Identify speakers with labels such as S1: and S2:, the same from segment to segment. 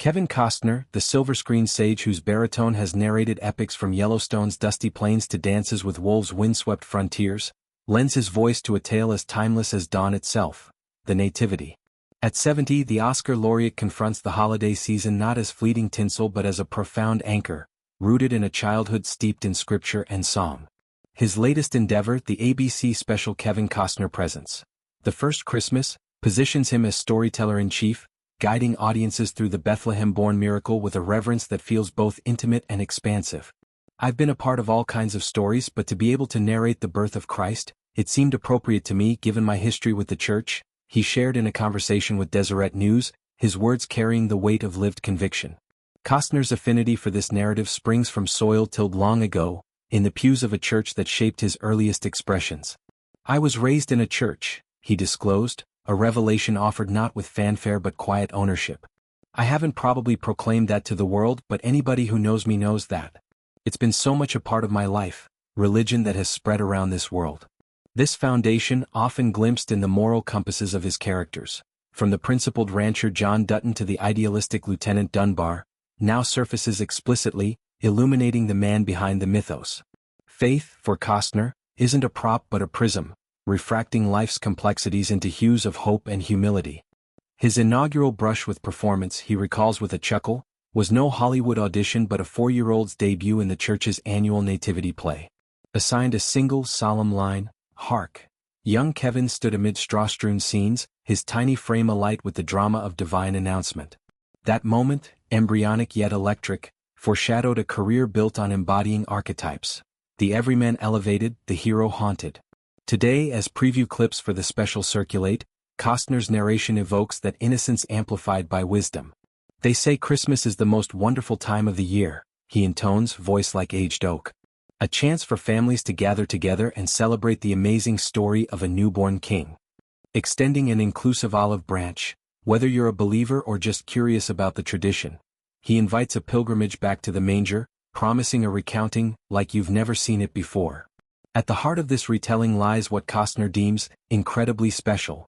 S1: Kevin Costner, the silver screen sage whose baritone has narrated epics from Yellowstone's dusty plains to Dances with Wolves' windswept frontiers, lends his voice to a tale as timeless as dawn itself, the Nativity. At 70, the Oscar laureate confronts the holiday season not as fleeting tinsel but as a profound anchor, rooted in a childhood steeped in scripture and song. His latest endeavor, the ABC special Kevin Costner Presents The First Christmas, positions him as storyteller-in-chief, guiding audiences through the Bethlehem-born miracle with a reverence that feels both intimate and expansive. I've been a part of all kinds of stories, but to be able to narrate the birth of Christ, it seemed appropriate to me given my history with the church, he shared in a conversation with Deseret News, his words carrying the weight of lived conviction. Costner's affinity for this narrative springs from soil tilled long ago, in the pews of a church that shaped his earliest expressions. I was raised in a church, he disclosed, a revelation offered not with fanfare but quiet ownership. I haven't probably proclaimed that to the world, but anybody who knows me knows that. It's been so much a part of my life, religion that has spread around this world. This foundation, often glimpsed in the moral compasses of his characters, from the principled rancher John Dutton to the idealistic Lieutenant Dunbar, now surfaces explicitly, illuminating the man behind the mythos. Faith, for Costner, isn't a prop but a prism, refracting life's complexities into hues of hope and humility. His inaugural brush with performance, he recalls with a chuckle, was no Hollywood audition but a 4-year-old's debut in the church's annual nativity play. Assigned a single, solemn line, Hark! Young Kevin stood amid straw-strewn scenes, his tiny frame alight with the drama of divine announcement. That moment, embryonic yet electric, foreshadowed a career built on embodying archetypes. The everyman elevated, the hero haunted. Today, as preview clips for the special circulate, Costner's narration evokes that innocence amplified by wisdom. They say Christmas is the most wonderful time of the year, he intones, voice like aged oak. A chance for families to gather together and celebrate the amazing story of a newborn king. Extending an inclusive olive branch, whether you're a believer or just curious about the tradition, he invites a pilgrimage back to the manger, promising a recounting like you've never seen it before. At the heart of this retelling lies what Costner deems incredibly special: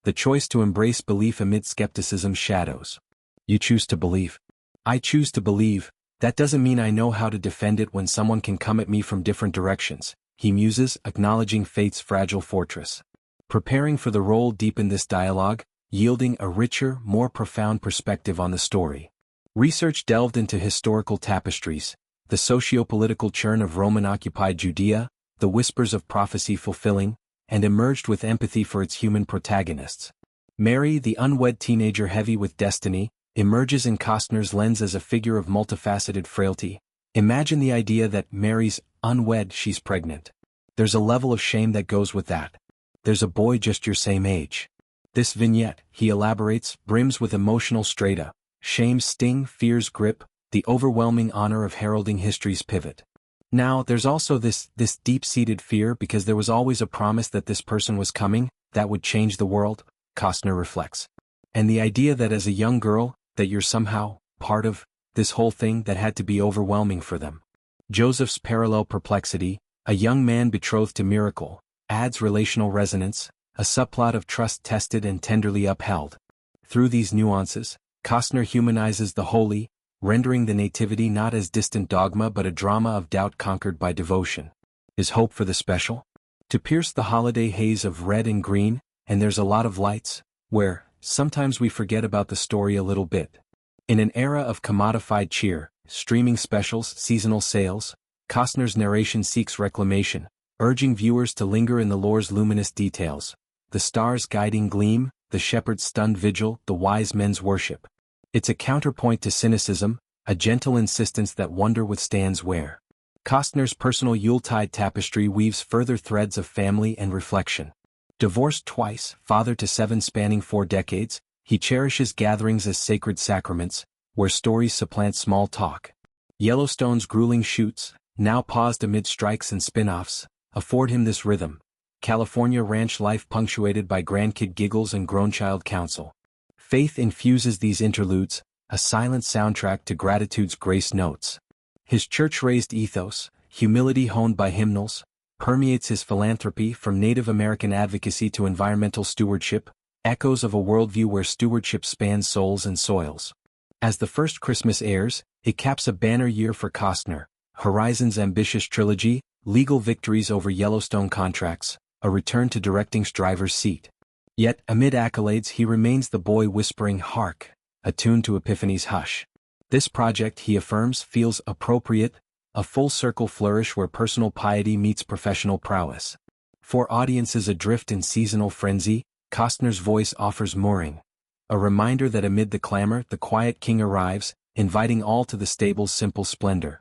S1: the choice to embrace belief amid skepticism's shadows. You choose to believe. I choose to believe. That doesn't mean I know how to defend it when someone can come at me from different directions, he muses, acknowledging faith's fragile fortress. Preparing for the role deepened this dialogue, yielding a richer, more profound perspective on the story. Research delved into historical tapestries, the socio-political churn of Roman-occupied Judea, the whispers of prophecy fulfilling, and emerged with empathy for its human protagonists. Mary, the unwed teenager heavy with destiny, emerges in Costner's lens as a figure of multifaceted frailty. Imagine the idea that Mary's unwed, she's pregnant. There's a level of shame that goes with that. There's a boy just your same age. This vignette, he elaborates, brims with emotional strata, shame's sting, fear's grip, the overwhelming honor of heralding history's pivot. Now, there's also this deep-seated fear because there was always a promise that this person was coming, that would change the world, Costner reflects. And the idea that as a young girl, that you're somehow part of this whole thing that had to be overwhelming for them. Joseph's parallel perplexity, a young man betrothed to miracle, adds relational resonance, a subplot of trust tested and tenderly upheld. Through these nuances, Costner humanizes the holy, rendering the nativity not as distant dogma but a drama of doubt conquered by devotion. Is hope for the special? To pierce the holiday haze of red and green, and there's a lot of lights, where, sometimes we forget about the story a little bit. In an era of commodified cheer, streaming specials, seasonal sales, Costner's narration seeks reclamation, urging viewers to linger in the lore's luminous details. The stars' guiding gleam, the shepherd's stunned vigil, the wise men's worship. It's a counterpoint to cynicism, a gentle insistence that wonder withstands wear. Costner's personal Yuletide tapestry weaves further threads of family and reflection. Divorced twice, father to 7 spanning 4 decades, he cherishes gatherings as sacred sacraments, where stories supplant small talk. Yellowstone's grueling shoots, now paused amid strikes and spin-offs, afford him this rhythm. California ranch life punctuated by grandkid giggles and grown-child counsel. Faith infuses these interludes, a silent soundtrack to gratitude's grace notes. His church-raised ethos, humility honed by hymnals, permeates his philanthropy from Native American advocacy to environmental stewardship, echoes of a worldview where stewardship spans souls and soils. As the first Christmas airs, it caps a banner year for Costner, Horizon's ambitious trilogy, legal victories over Yellowstone contracts, a return to directing's driver's seat. Yet, amid accolades he remains the boy whispering Hark, attuned to Epiphany's hush. This project, he affirms, feels appropriate, a full-circle flourish where personal piety meets professional prowess. For audiences adrift in seasonal frenzy, Costner's voice offers mooring. A reminder that amid the clamor, the quiet king arrives, inviting all to the stable's simple splendor.